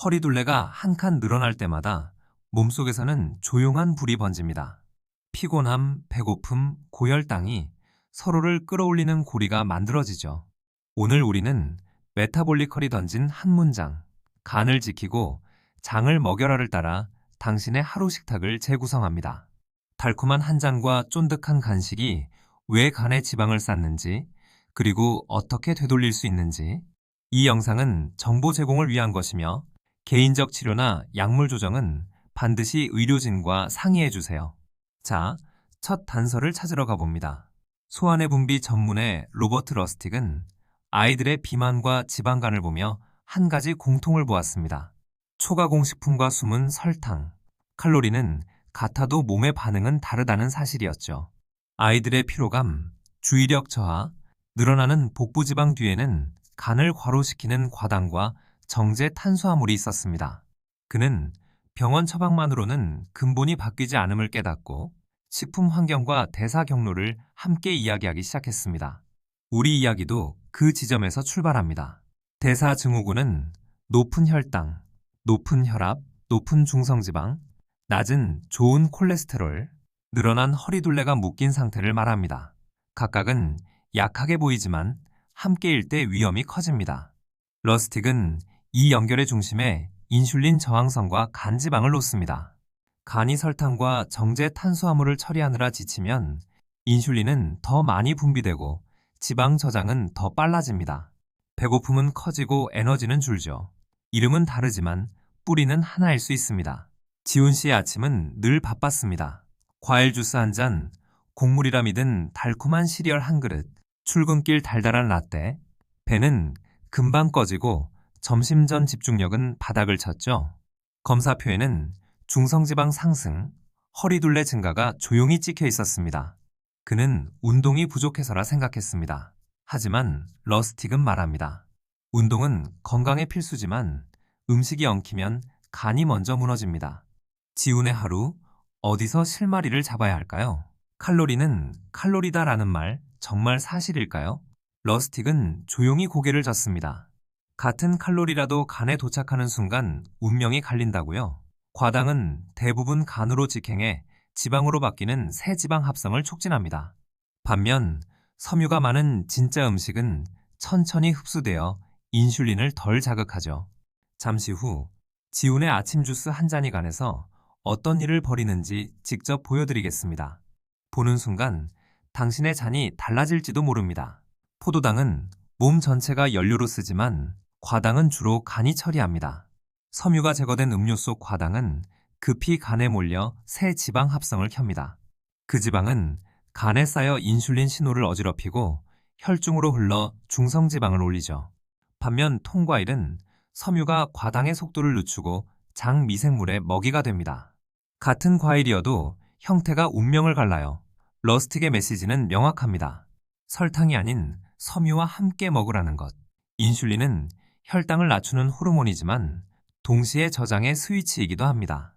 허리둘레가 한 칸 늘어날 때마다 몸속에서는 조용한 불이 번집니다. 피곤함, 배고픔, 고혈당이 서로를 끌어올리는 고리가 만들어지죠. 오늘 우리는 메타볼리컬이 던진 한 문장, 간을 지키고 장을 먹여라를 따라 당신의 하루 식탁을 재구성합니다. 달콤한 한 잔과 쫀득한 간식이 왜 간에 지방을 쌓는지, 그리고 어떻게 되돌릴 수 있는지, 이 영상은 정보 제공을 위한 것이며 개인적 치료나 약물 조정은 반드시 의료진과 상의해 주세요. 자, 첫 단서를 찾으러 가봅니다. 소화내 분비 전문의 로버트 러스틱은 아이들의 비만과 지방간을 보며 한 가지 공통을 보았습니다. 초가공식품과 숨은 설탕, 칼로리는 같아도 몸의 반응은 다르다는 사실이었죠. 아이들의 피로감, 주의력 저하, 늘어나는 복부지방 뒤에는 간을 과로시키는 과당과 정제 탄수화물이 있었습니다. 그는 병원 처방만으로는 근본이 바뀌지 않음을 깨닫고 식품 환경과 대사 경로를 함께 이야기하기 시작했습니다. 우리 이야기도 그 지점에서 출발합니다. 대사 증후군은 높은 혈당, 높은 혈압, 높은 중성지방, 낮은 좋은 콜레스테롤, 늘어난 허리둘레가 묶인 상태를 말합니다. 각각은 약하게 보이지만 함께일 때 위험이 커집니다. 러스틱은 이 연결의 중심에 인슐린 저항성과 간지방을 놓습니다. 간이 설탕과 정제 탄수화물을 처리하느라 지치면 인슐린은 더 많이 분비되고 지방 저장은 더 빨라집니다. 배고픔은 커지고 에너지는 줄죠. 이름은 다르지만 뿌리는 하나일 수 있습니다. 지훈 씨의 아침은 늘 바빴습니다. 과일 주스 한 잔, 곡물이라 믿은 달콤한 시리얼 한 그릇, 출근길 달달한 라떼, 배는 금방 꺼지고 점심 전 집중력은 바닥을 쳤죠. 검사표에는 중성지방 상승, 허리둘레 증가가 조용히 찍혀 있었습니다. 그는 운동이 부족해서라 생각했습니다. 하지만 러스틱은 말합니다. 운동은 건강에 필수지만 음식이 엉키면 간이 먼저 무너집니다. 지훈의 하루, 어디서 실마리를 잡아야 할까요? 칼로리는 칼로리다라는 말 정말 사실일까요? 러스틱은 조용히 고개를 젓습니다. 같은 칼로리라도 간에 도착하는 순간 운명이 갈린다고요. 과당은 대부분 간으로 직행해 지방으로 바뀌는 새 지방 합성을 촉진합니다. 반면 섬유가 많은 진짜 음식은 천천히 흡수되어 인슐린을 덜 자극하죠. 잠시 후 지훈의 아침 주스 한 잔이 간에서 어떤 일을 벌이는지 직접 보여드리겠습니다. 보는 순간 당신의 잔이 달라질지도 모릅니다. 포도당은 몸 전체가 연료로 쓰지만 과당은 주로 간이 처리합니다. 섬유가 제거된 음료 속 과당은 급히 간에 몰려 새 지방 합성을 켭니다. 그 지방은 간에 쌓여 인슐린 신호를 어지럽히고 혈중으로 흘러 중성지방을 올리죠. 반면 통과일은 섬유가 과당의 속도를 늦추고 장 미생물의 먹이가 됩니다. 같은 과일이어도 형태가 운명을 갈라요. 러스틱의 메시지는 명확합니다. 설탕이 아닌 섬유와 함께 먹으라는 것. 인슐린은 혈당을 낮추는 호르몬이지만 동시에 저장의 스위치이기도 합니다.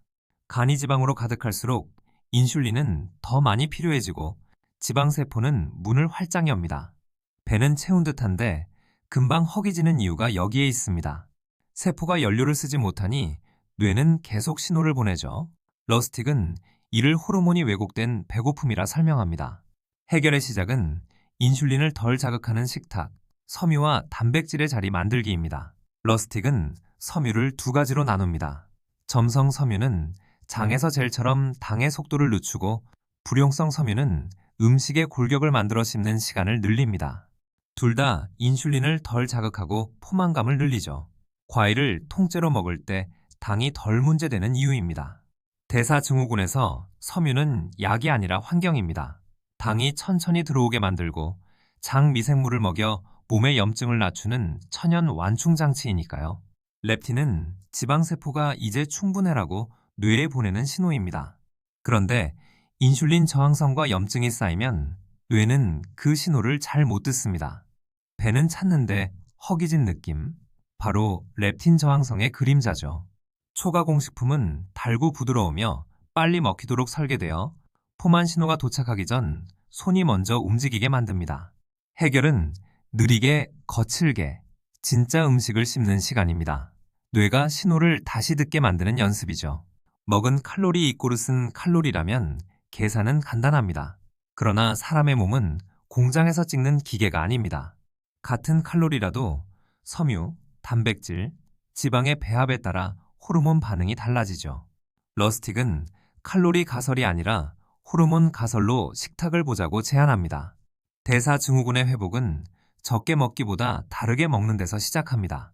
간이 지방으로 가득할수록 인슐린은 더 많이 필요해지고 지방세포는 문을 활짝 엽니다. 배는 채운 듯한데 금방 허기지는 이유가 여기에 있습니다. 세포가 연료를 쓰지 못하니 뇌는 계속 신호를 보내죠. 러스틱은 이를 호르몬이 왜곡된 배고픔이라 설명합니다. 해결의 시작은 인슐린을 덜 자극하는 식탁, 섬유와 단백질의 자리 만들기입니다. 러스틱은 섬유를 두 가지로 나눕니다. 점성 섬유는 장에서 젤처럼 당의 속도를 늦추고 불용성 섬유는 음식의 골격을 만들어 씹는 시간을 늘립니다. 둘 다 인슐린을 덜 자극하고 포만감을 늘리죠. 과일을 통째로 먹을 때 당이 덜 문제되는 이유입니다. 대사증후군에서 섬유는 약이 아니라 환경입니다. 당이 천천히 들어오게 만들고 장 미생물을 먹여 몸의 염증을 낮추는 천연 완충장치이니까요. 렙틴은 지방세포가 이제 충분해라고 뇌에 보내는 신호입니다. 그런데 인슐린 저항성과 염증이 쌓이면 뇌는 그 신호를 잘 못 듣습니다. 배는 찼는데 허기진 느낌, 바로 렙틴 저항성의 그림자죠. 초가공식품은 달고 부드러우며 빨리 먹히도록 설계되어 포만 신호가 도착하기 전 손이 먼저 움직이게 만듭니다. 해결은 느리게, 거칠게, 진짜 음식을 씹는 시간입니다. 뇌가 신호를 다시 듣게 만드는 연습이죠. 먹은 칼로리 이꼬르 쓴 칼로리라면 계산은 간단합니다. 그러나 사람의 몸은 공장에서 찍는 기계가 아닙니다. 같은 칼로리라도 섬유, 단백질, 지방의 배합에 따라 호르몬 반응이 달라지죠. 러스틱은 칼로리 가설이 아니라 호르몬 가설로 식탁을 보자고 제안합니다. 대사증후군의 회복은 적게 먹기보다 다르게 먹는 데서 시작합니다.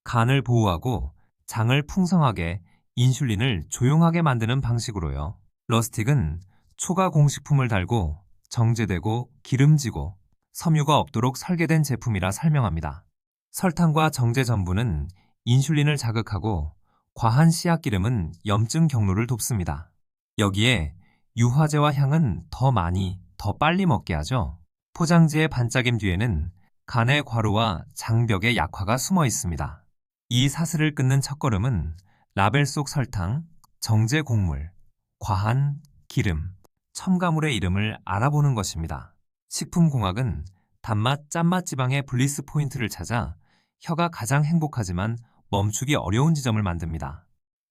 간을 보호하고 장을 풍성하게, 인슐린을 조용하게 만드는 방식으로요. 러스틱은 초가 공식품을 달고 정제되고 기름지고 섬유가 없도록 설계된 제품이라 설명합니다. 설탕과 정제 전분은 인슐린을 자극하고 과한 씨앗기름은 염증 경로를 돕습니다. 여기에 유화제와 향은 더 많이, 더 빨리 먹게 하죠. 포장지의 반짝임 뒤에는 간의 과로와 장벽의 약화가 숨어 있습니다. 이 사슬을 끊는 첫걸음은 라벨 속 설탕, 정제 곡물, 과한 기름, 첨가물의 이름을 알아보는 것입니다. 식품공학은 단맛, 짠맛 지방의 블리스 포인트를 찾아 혀가 가장 행복하지만 멈추기 어려운 지점을 만듭니다.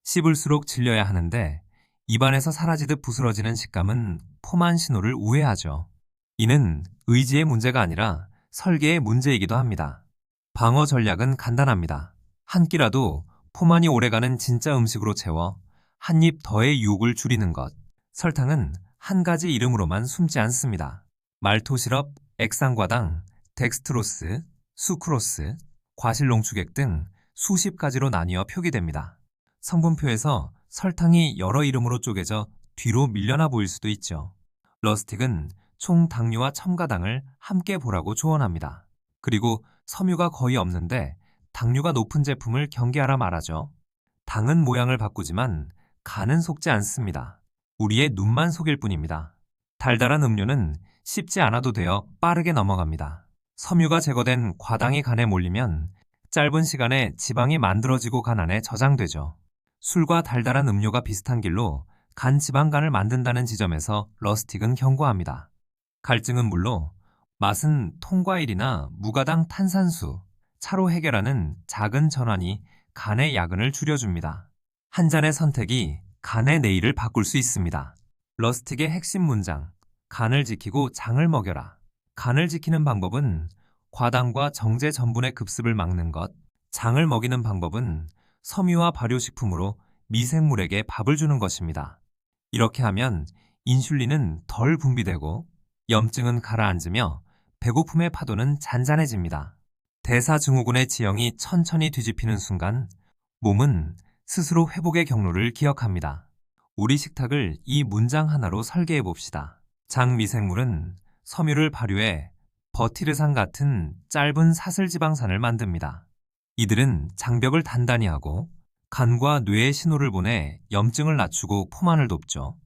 씹을수록 질려야 하는데 입안에서 사라지듯 부스러지는 식감은 포만 신호를 우회하죠. 이는 의지의 문제가 아니라 설계의 문제이기도 합니다. 방어 전략은 간단합니다. 한 끼라도 포만이 오래가는 진짜 음식으로 채워 한 입 더의 유혹을 줄이는 것. 설탕은 한 가지 이름으로만 숨지 않습니다. 말토 시럽, 액상과당, 덱스트로스, 수크로스, 과실농축액 등 수십 가지로 나뉘어 표기됩니다. 성분표에서 설탕이 여러 이름으로 쪼개져 뒤로 밀려나 보일 수도 있죠. 러스틱은 총 당류와 첨가당을 함께 보라고 조언합니다. 그리고 섬유가 거의 없는데 당류가 높은 제품을 경계하라 말하죠. 당은 모양을 바꾸지만 간은 속지 않습니다. 우리의 눈만 속일 뿐입니다. 달달한 음료는 씹지 않아도 되어 빠르게 넘어갑니다. 섬유가 제거된 과당이 간에 몰리면 짧은 시간에 지방이 만들어지고 간 안에 저장되죠. 술과 달달한 음료가 비슷한 길로 간 지방간을 만든다는 지점에서 러스틱은 경고합니다. 갈증은 물론 맛은 통과일이나 무가당 탄산수, 차로 해결하는 작은 전환이 간의 야근을 줄여줍니다. 한 잔의 선택이 간의 내일을 바꿀 수 있습니다. 러스틱의 핵심 문장, 간을 지키고 장을 먹여라. 간을 지키는 방법은 과당과 정제 전분의 급습을 막는 것, 장을 먹이는 방법은 섬유와 발효식품으로 미생물에게 밥을 주는 것입니다. 이렇게 하면 인슐린은 덜 분비되고 염증은 가라앉으며 배고픔의 파도는 잔잔해집니다. 대사증후군의 지형이 천천히 뒤집히는 순간 몸은 스스로 회복의 경로를 기억합니다. 우리 식탁을 이 문장 하나로 설계해 봅시다. 장 미생물은 섬유를 발효해 버티르산 같은 짧은 사슬지방산을 만듭니다. 이들은 장벽을 단단히 하고 간과 뇌에 신호를 보내 염증을 낮추고 포만을 돕죠.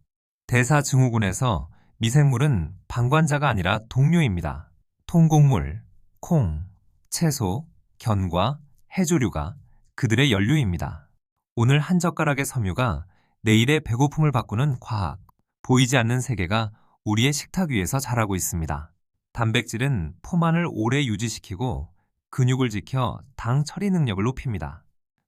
대사증후군에서 미생물은 방관자가 아니라 동료입니다. 통곡물, 콩, 채소, 견과, 해조류가 그들의 연료입니다. 오늘 한 젓가락의 섬유가 내일의 배고픔을 바꾸는 과학, 보이지 않는 세계가 우리의 식탁 위에서 자라고 있습니다. 단백질은 포만을 오래 유지시키고 근육을 지켜 당 처리 능력을 높입니다.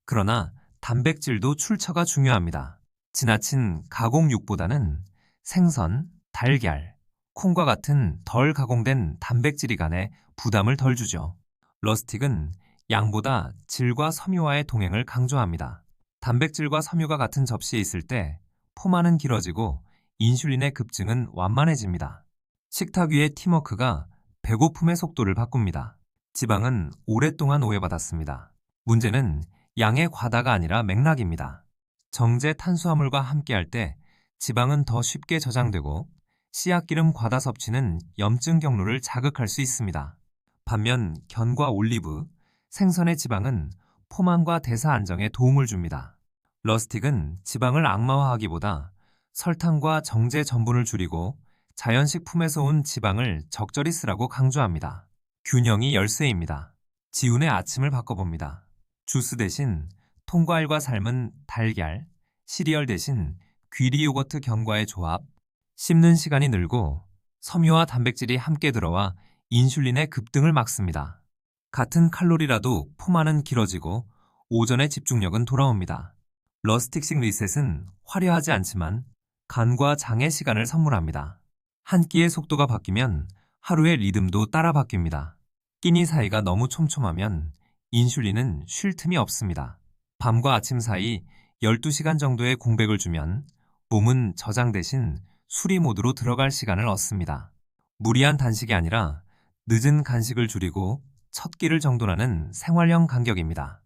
그러나 단백질도 출처가 중요합니다. 지나친 가공육보다는 생선, 달걀, 콩과 같은 덜 가공된 단백질이 간에 부담을 덜 주죠. 러스틱은 양보다 질과 섬유와의 동행을 강조합니다. 단백질과 섬유가 같은 접시에 있을 때 포만은 길어지고 인슐린의 급증은 완만해집니다. 식탁 위의 팀워크가 배고픔의 속도를 바꿉니다. 지방은 오랫동안 오해받았습니다. 문제는 양의 과다가 아니라 맥락입니다. 정제 탄수화물과 함께할 때 지방은 더 쉽게 저장되고 씨앗기름 과다 섭취는 염증 경로를 자극할 수 있습니다. 반면 견과 올리브, 생선의 지방은 포만과 대사 안정에 도움을 줍니다. 러스틱은 지방을 악마화하기보다 설탕과 정제 전분을 줄이고 자연식품에서 온 지방을 적절히 쓰라고 강조합니다. 균형이 열쇠입니다. 지훈의 아침을 바꿔봅니다. 주스 대신 통과일과 삶은 달걀, 시리얼 대신 귀리 요거트 견과의 조합, 씹는 시간이 늘고 섬유와 단백질이 함께 들어와 인슐린의 급등을 막습니다. 같은 칼로리라도 포만은 길어지고 오전의 집중력은 돌아옵니다. 러스틱식 리셋은 화려하지 않지만 간과 장의 시간을 선물합니다. 한 끼의 속도가 바뀌면 하루의 리듬도 따라 바뀝니다. 끼니 사이가 너무 촘촘하면 인슐린은 쉴 틈이 없습니다. 밤과 아침 사이 12시간 정도의 공백을 주면 몸은 저장 대신 수리 모드로 들어갈 시간을 얻습니다. 무리한 단식이 아니라 늦은 간식을 줄이고 첫 끼를 정돈하는 생활형 간격입니다.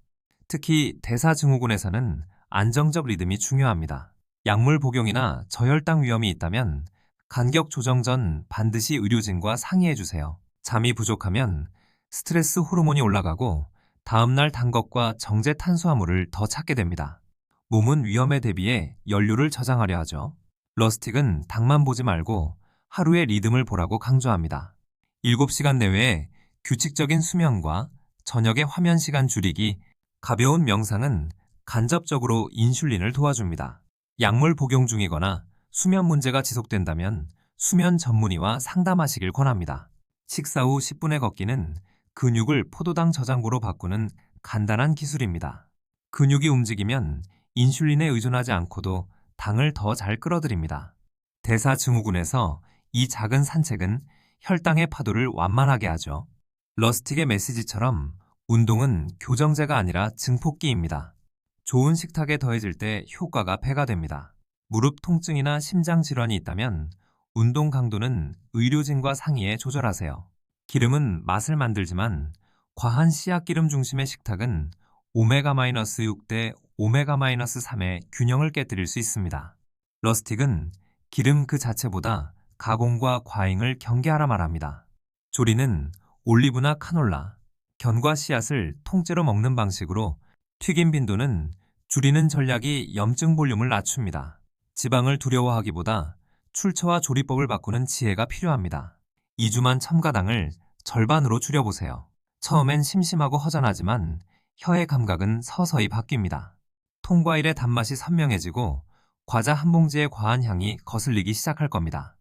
특히 대사증후군에서는 안정적 리듬이 중요합니다. 약물 복용이나 저혈당 위험이 있다면 간격 조정 전 반드시 의료진과 상의해 주세요. 잠이 부족하면 스트레스 호르몬이 올라가고 다음날 단 것과 정제 탄수화물을 더 찾게 됩니다. 몸은 위험에 대비해 연료를 저장하려 하죠. 러스틱은 당만 보지 말고 하루의 리듬을 보라고 강조합니다. 7시간 내외에 규칙적인 수면과 저녁의 화면 시간 줄이기, 가벼운 명상은 간접적으로 인슐린을 도와줍니다. 약물 복용 중이거나 수면 문제가 지속된다면 수면 전문의와 상담하시길 권합니다. 식사 후 10분의 걷기는 근육을 포도당 저장고로 바꾸는 간단한 기술입니다. 근육이 움직이면 인슐린에 의존하지 않고도 당을 더 잘 끌어들입니다. 대사증후군에서 이 작은 산책은 혈당의 파도를 완만하게 하죠. 러스틱의 메시지처럼 운동은 교정제가 아니라 증폭기입니다. 좋은 식탁에 더해질 때 효과가 배가 됩니다. 무릎 통증이나 심장 질환이 있다면 운동 강도는 의료진과 상의해 조절하세요. 기름은 맛을 만들지만 과한 씨앗 기름 중심의 식탁은 오메가-6 대 오메가-3의 균형을 깨뜨릴 수 있습니다. 러스틱은 기름 그 자체보다 가공과 과잉을 경계하라 말합니다. 조리는 올리브나 카놀라, 견과 씨앗을 통째로 먹는 방식으로 튀김 빈도는 줄이는 전략이 염증 볼륨을 낮춥니다. 지방을 두려워하기보다 출처와 조리법을 바꾸는 지혜가 필요합니다. 2주만 첨가당을 절반으로 줄여보세요. 처음엔 심심하고 허전하지만 혀의 감각은 서서히 바뀝니다. 통과일의 단맛이 선명해지고 과자 한 봉지의 과한 향이 거슬리기 시작할 겁니다.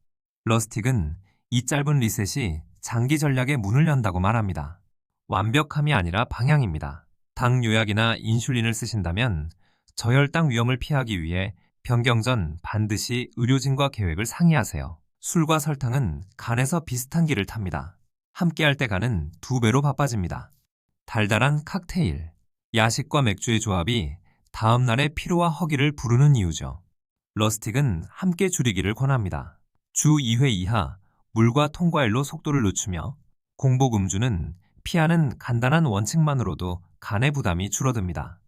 러스틱은 이 짧은 리셋이 장기 전략의 문을 연다고 말합니다. 완벽함이 아니라 방향입니다. 당 요약이나 인슐린을 쓰신다면 저혈당 위험을 피하기 위해 변경 전 반드시 의료진과 계획을 상의하세요. 술과 설탕은 간에서 비슷한 길을 탑니다. 함께할 때 간은 2배로 바빠집니다. 달달한 칵테일, 야식과 맥주의 조합이 다음날의 피로와 허기를 부르는 이유죠. 러스틱은 함께 줄이기를 권합니다. 주 2회 이하 물과 통과일로 속도를 늦추며 공복 음주는 피하는 간단한 원칙만으로도 간의 부담이 줄어듭니다.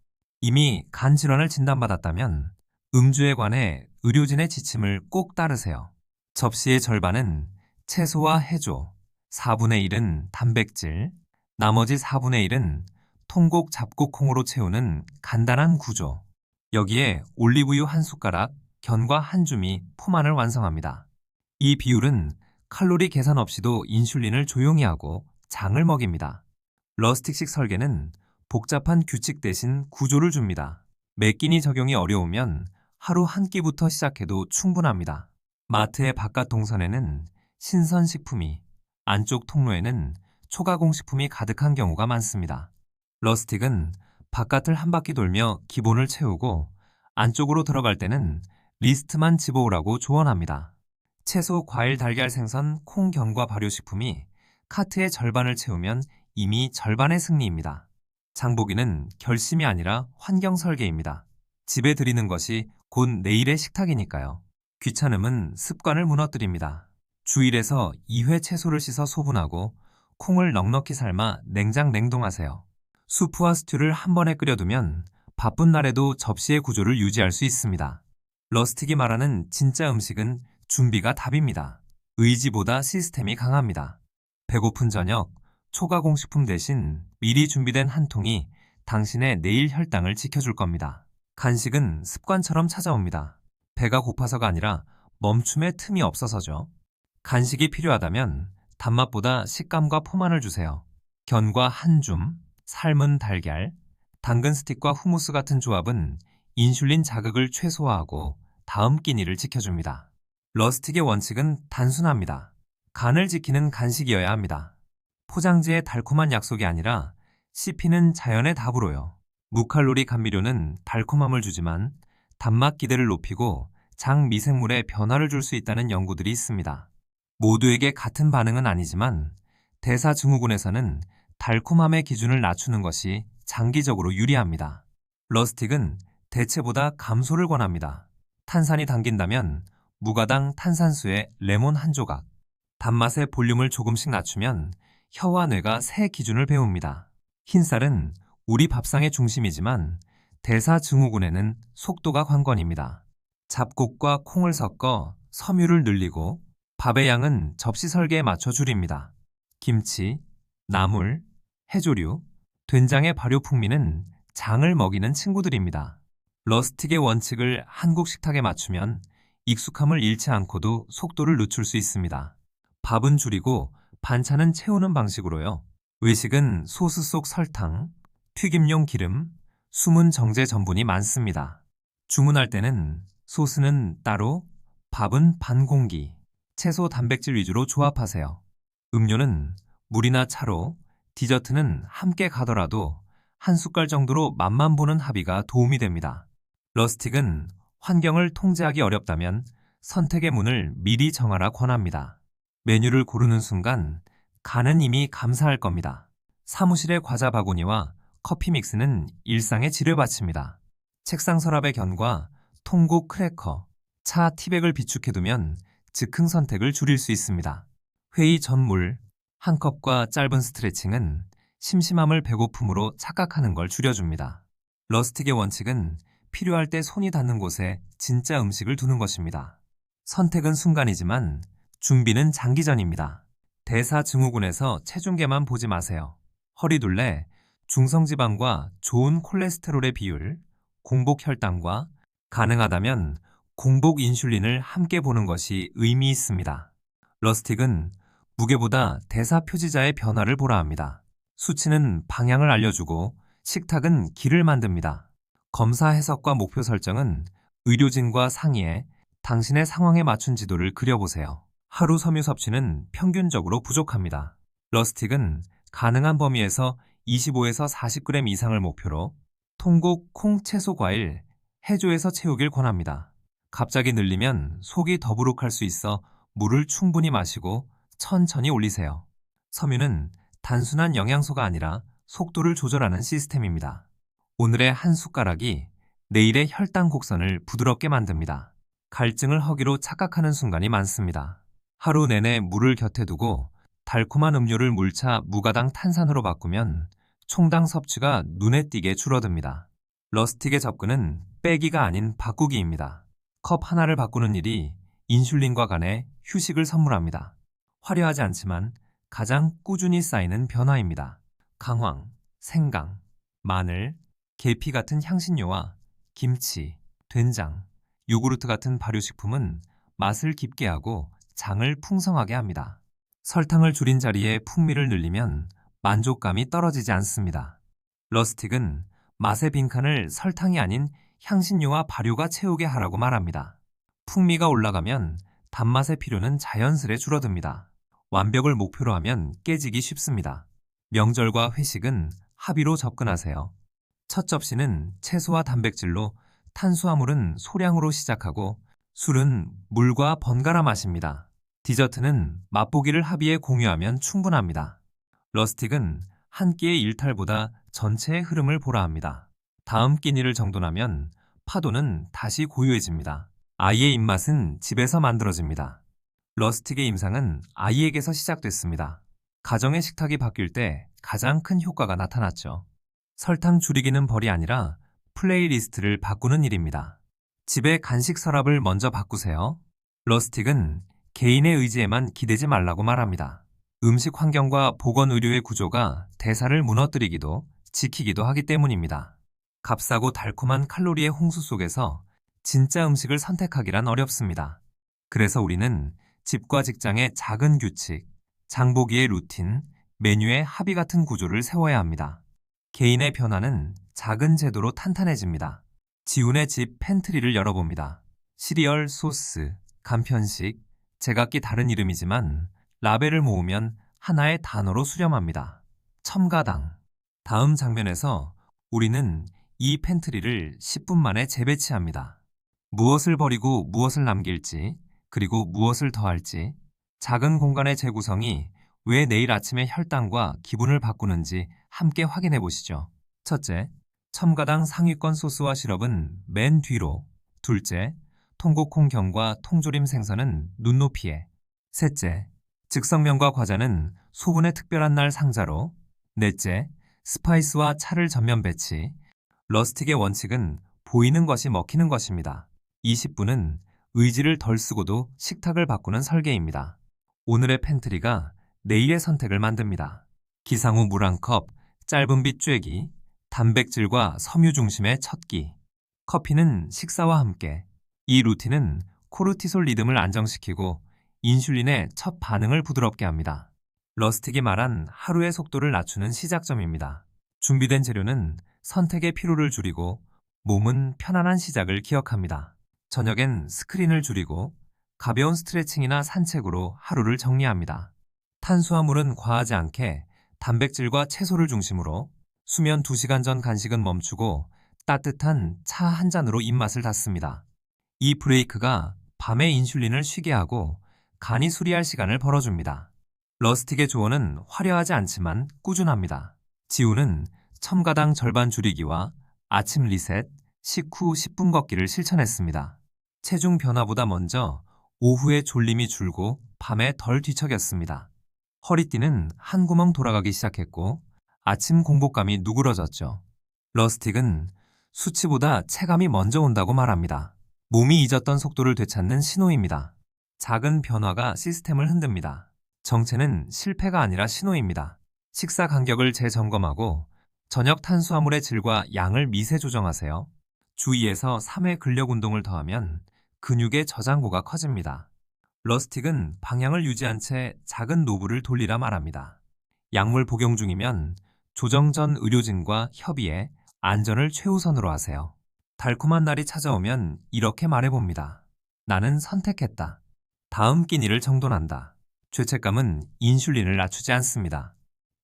이미 간 질환을 진단받았다면 음주에 관해 의료진의 지침을 꼭 따르세요. 접시의 절반은 채소와 해조, 4분의 1은 단백질, 나머지 4분의 1은 통곡 잡곡콩으로 채우는 간단한 구조. 여기에 올리브유 한 숟가락, 견과 한 줌이 포만을 완성합니다. 이 비율은 칼로리 계산 없이도 인슐린을 조용히 하고 장을 먹입니다. 러스틱식 설계는 복잡한 규칙 대신 구조를 줍니다. 매 끼니 적용이 어려우면 하루 한 끼부터 시작해도 충분합니다. 마트의 바깥 동선에는 신선식품이, 안쪽 통로에는 초가공식품이 가득한 경우가 많습니다. 러스틱은 바깥을 한 바퀴 돌며 기본을 채우고 안쪽으로 들어갈 때는 리스트만 집어오라고 조언합니다. 채소, 과일, 달걀, 생선, 콩, 견과 발효식품이 카트의 절반을 채우면 이미 절반의 승리입니다. 장보기는 결심이 아니라 환경 설계입니다. 집에 들이는 것이 곧 내일의 식탁이니까요. 귀찮음은 습관을 무너뜨립니다. 주 1에서 2회 채소를 씻어 소분하고 콩을 넉넉히 삶아 냉장 냉동하세요. 수프와 스튜를 한 번에 끓여두면 바쁜 날에도 접시의 구조를 유지할 수 있습니다. 러스틱이 말하는 진짜 음식은 준비가 답입니다. 의지보다 시스템이 강합니다. 배고픈 저녁, 초가공식품 대신 미리 준비된 한 통이 당신의 내일 혈당을 지켜줄 겁니다. 간식은 습관처럼 찾아옵니다. 배가 고파서가 아니라 멈춤의 틈이 없어서죠. 간식이 필요하다면 단맛보다 식감과 포만을 주세요. 견과 한 줌, 삶은 달걀, 당근 스틱과 후무스 같은 조합은 인슐린 자극을 최소화하고 다음 끼니를 지켜줍니다. 러스틱의 원칙은 단순합니다. 간을 지키는 간식이어야 합니다. 포장지의 달콤한 약속이 아니라 씹히는 자연의 답으로요. 무칼로리 감미료는 달콤함을 주지만 단맛 기대를 높이고 장 미생물에 변화를 줄 수 있다는 연구들이 있습니다. 모두에게 같은 반응은 아니지만 대사증후군에서는 달콤함의 기준을 낮추는 것이 장기적으로 유리합니다. 러스틱은 대체보다 감소를 권합니다. 탄산이 당긴다면 무가당 탄산수에 레몬 한 조각, 단맛의 볼륨을 조금씩 낮추면 혀와 뇌가 새 기준을 배웁니다. 흰쌀은 우리 밥상의 중심이지만 대사증후군에는 속도가 관건입니다. 잡곡과 콩을 섞어 섬유를 늘리고 밥의 양은 접시 설계에 맞춰 줄입니다. 김치, 나물, 해조류, 된장의 발효 풍미는 장을 먹이는 친구들입니다. 러스틱의 원칙을 한국 식탁에 맞추면 익숙함을 잃지 않고도 속도를 늦출 수 있습니다. 밥은 줄이고 반찬은 채우는 방식으로요. 외식은 소스 속 설탕, 튀김용 기름, 숨은 정제 전분이 많습니다. 주문할 때는 소스는 따로, 밥은 반 공기, 채소 단백질 위주로 조합하세요. 음료는 물이나 차로, 디저트는 함께 가더라도 한 숟갈 정도로 맛만 보는 합의가 도움이 됩니다. 러스틱은 환경을 통제하기 어렵다면 선택의 문을 미리 정하라 권합니다. 메뉴를 고르는 순간 간은 이미 감사할 겁니다. 사무실의 과자 바구니와 커피 믹스는 일상의 질을 바칩니다. 책상 서랍의 견과 통곡 크래커, 차 티백을 비축해두면 즉흥 선택을 줄일 수 있습니다. 회의 전물, 한 컵과 짧은 스트레칭은 심심함을 배고픔으로 착각하는 걸 줄여줍니다. 러스틱의 원칙은 필요할 때 손이 닿는 곳에 진짜 음식을 두는 것입니다. 선택은 순간이지만 준비는 장기전입니다. 대사증후군에서 체중계만 보지 마세요. 허리둘레, 중성지방과 좋은 콜레스테롤의 비율, 공복 혈당과 가능하다면 공복 인슐린을 함께 보는 것이 의미 있습니다. 러스틱은 무게보다 대사 표지자의 변화를 보라 합니다. 수치는 방향을 알려주고 식탁은 길을 만듭니다. 검사 해석과 목표 설정은 의료진과 상의해 당신의 상황에 맞춘 지도를 그려보세요. 하루 섬유 섭취는 평균적으로 부족합니다. 러스틱은 가능한 범위에서 25에서 40g 이상을 목표로 통곡, 콩, 채소, 과일, 해조에서 채우길 권합니다. 갑자기 늘리면 속이 더부룩할 수 있어 물을 충분히 마시고 천천히 올리세요. 섬유는 단순한 영양소가 아니라 속도를 조절하는 시스템입니다. 오늘의 한 숟가락이 내일의 혈당 곡선을 부드럽게 만듭니다. 갈증을 허기로 착각하는 순간이 많습니다. 하루 내내 물을 곁에 두고 달콤한 음료를 물차 무가당 탄산으로 바꾸면 총당 섭취가 눈에 띄게 줄어듭니다. 러스틱의 접근은 빼기가 아닌 바꾸기입니다. 컵 하나를 바꾸는 일이 인슐린과 간에 휴식을 선물합니다. 화려하지 않지만 가장 꾸준히 쌓이는 변화입니다. 강황, 생강, 마늘, 계피 같은 향신료와 김치, 된장, 요구르트 같은 발효식품은 맛을 깊게 하고 장을 풍성하게 합니다. 설탕을 줄인 자리에 풍미를 늘리면 만족감이 떨어지지 않습니다. 러스틱은 맛의 빈칸을 설탕이 아닌 향신료와 발효가 채우게 하라고 말합니다. 풍미가 올라가면 단맛의 필요는 자연스레 줄어듭니다. 완벽을 목표로 하면 깨지기 쉽습니다. 명절과 회식은 합의로 접근하세요. 첫 접시는 채소와 단백질로, 탄수화물은 소량으로 시작하고 술은 물과 번갈아 마십니다. 디저트는 맛보기를 합의해 공유하면 충분합니다. 러스틱은 한 끼의 일탈보다 전체의 흐름을 보라 합니다. 다음 끼니를 정돈하면 파도는 다시 고요해집니다. 아이의 입맛은 집에서 만들어집니다. 러스틱의 임상은 아이에게서 시작됐습니다. 가정의 식탁이 바뀔 때 가장 큰 효과가 나타났죠. 설탕 줄이기는 벌이 아니라 플레이리스트를 바꾸는 일입니다. 집의 간식 서랍을 먼저 바꾸세요. 러스틱은 개인의 의지에만 기대지 말라고 말합니다. 음식 환경과 보건의료의 구조가 대사를 무너뜨리기도 지키기도 하기 때문입니다. 값싸고 달콤한 칼로리의 홍수 속에서 진짜 음식을 선택하기란 어렵습니다. 그래서 우리는 집과 직장의 작은 규칙, 장보기의 루틴, 메뉴의 합의 같은 구조를 세워야 합니다. 개인의 변화는 작은 제도로 탄탄해집니다. 지훈의 집 팬트리를 열어봅니다. 시리얼, 소스, 간편식, 제각기 다른 이름이지만 라벨을 모으면 하나의 단어로 수렴합니다. 첨가당. 다음 장면에서 우리는 이 팬트리를 10분 만에 재배치합니다. 무엇을 버리고 무엇을 남길지, 그리고 무엇을 더할지, 작은 공간의 재구성이 왜 내일 아침의 혈당과 기분을 바꾸는지 함께 확인해 보시죠. 첫째, 첨가당 상위권 소스와 시럽은 맨 뒤로. 둘째, 통곡콩경과 통조림 생선은 눈높이에. 셋째, 즉석면과 과자는 소분의 특별한 날 상자로. 넷째, 스파이스와 차를 전면 배치. 러스틱의 원칙은 보이는 것이 먹히는 것입니다. 20분은 의지를 덜 쓰고도 식탁을 바꾸는 설계입니다. 오늘의 팬트리가 내일의 선택을 만듭니다. 기상 후 물 한 컵, 짧은 빛 쬐기, 단백질과 섬유 중심의 첫 끼. 커피는 식사와 함께. 이 루틴은 코르티솔 리듬을 안정시키고 인슐린의 첫 반응을 부드럽게 합니다. 러스틱이 말한 하루의 속도를 낮추는 시작점입니다. 준비된 재료는 선택의 피로를 줄이고 몸은 편안한 시작을 기억합니다. 저녁엔 스크린을 줄이고 가벼운 스트레칭이나 산책으로 하루를 정리합니다. 탄수화물은 과하지 않게 단백질과 채소를 중심으로. 수면 2시간 전 간식은 멈추고 따뜻한 차 한 잔으로 입맛을 닫습니다. 이 브레이크가 밤의 인슐린을 쉬게 하고 간이 수리할 시간을 벌어줍니다. 러스틱의 조언은 화려하지 않지만 꾸준합니다. 지우는 첨가당 절반 줄이기와 아침 리셋, 식후 10분 걷기를 실천했습니다. 체중 변화보다 먼저 오후에 졸림이 줄고 밤에 덜 뒤척였습니다. 허리띠는 한 구멍 돌아가기 시작했고 아침 공복감이 누그러졌죠. 러스틱은 수치보다 체감이 먼저 온다고 말합니다. 몸이 잊었던 속도를 되찾는 신호입니다. 작은 변화가 시스템을 흔듭니다. 정체는 실패가 아니라 신호입니다. 식사 간격을 재점검하고 저녁 탄수화물의 질과 양을 미세 조정하세요. 주 2에서 3회 근력 운동을 더하면 근육의 저장고가 커집니다. 러스틱은 방향을 유지한 채 작은 노브를 돌리라 말합니다. 약물 복용 중이면 조정 전 의료진과 협의해 안전을 최우선으로 하세요. 달콤한 날이 찾아오면 이렇게 말해봅니다. 나는 선택했다. 다음 끼니를 정돈한다. 죄책감은 인슐린을 낮추지 않습니다.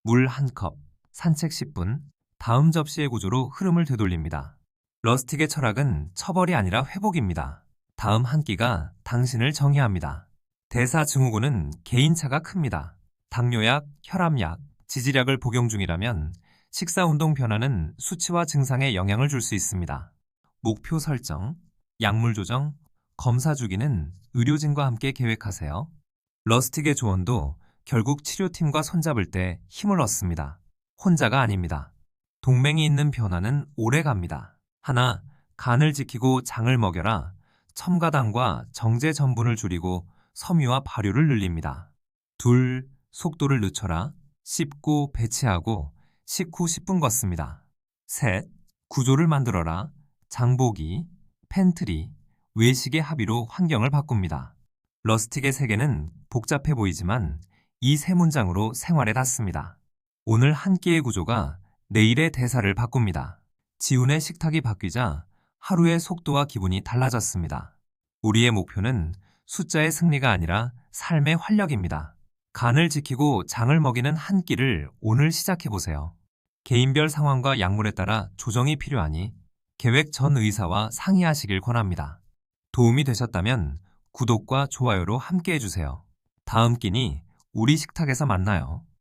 물 한 컵, 산책 10분, 다음 접시의 구조로 흐름을 되돌립니다. 러스틱의 철학은 처벌이 아니라 회복입니다. 다음 한 끼가 당신을 정의합니다. 대사증후군은 개인차가 큽니다. 당뇨약, 혈압약, 지질약을 복용 중이라면 식사 운동 변화는 수치와 증상에 영향을 줄 수 있습니다. 목표 설정, 약물 조정, 검사 주기는 의료진과 함께 계획하세요. 러스틱의 조언도 결국 치료팀과 손잡을 때 힘을 얻습니다. 혼자가 아닙니다. 동맹이 있는 변화는 오래 갑니다. 하나, 간을 지키고 장을 먹여라. 첨가당과 정제 전분을 줄이고 섬유와 발효를 늘립니다. 둘, 속도를 늦춰라. 씹고 배치하고 식후 10분 걷습니다. 셋, 구조를 만들어라. 장보기, 팬트리, 외식의 합의로 환경을 바꿉니다. 러스틱의 세계는 복잡해 보이지만 이 세 문장으로 생활에 닿습니다. 오늘 한 끼의 구조가 내일의 대사를 바꿉니다. 지훈의 식탁이 바뀌자 하루의 속도와 기분이 달라졌습니다. 우리의 목표는 숫자의 승리가 아니라 삶의 활력입니다. 간을 지키고 장을 먹이는 한 끼를 오늘 시작해보세요. 개인별 상황과 약물에 따라 조정이 필요하니 계획 전 의사와 상의하시길 권합니다. 도움이 되셨다면 구독과 좋아요로 함께 해주세요. 다음 끼니 우리 식탁에서 만나요.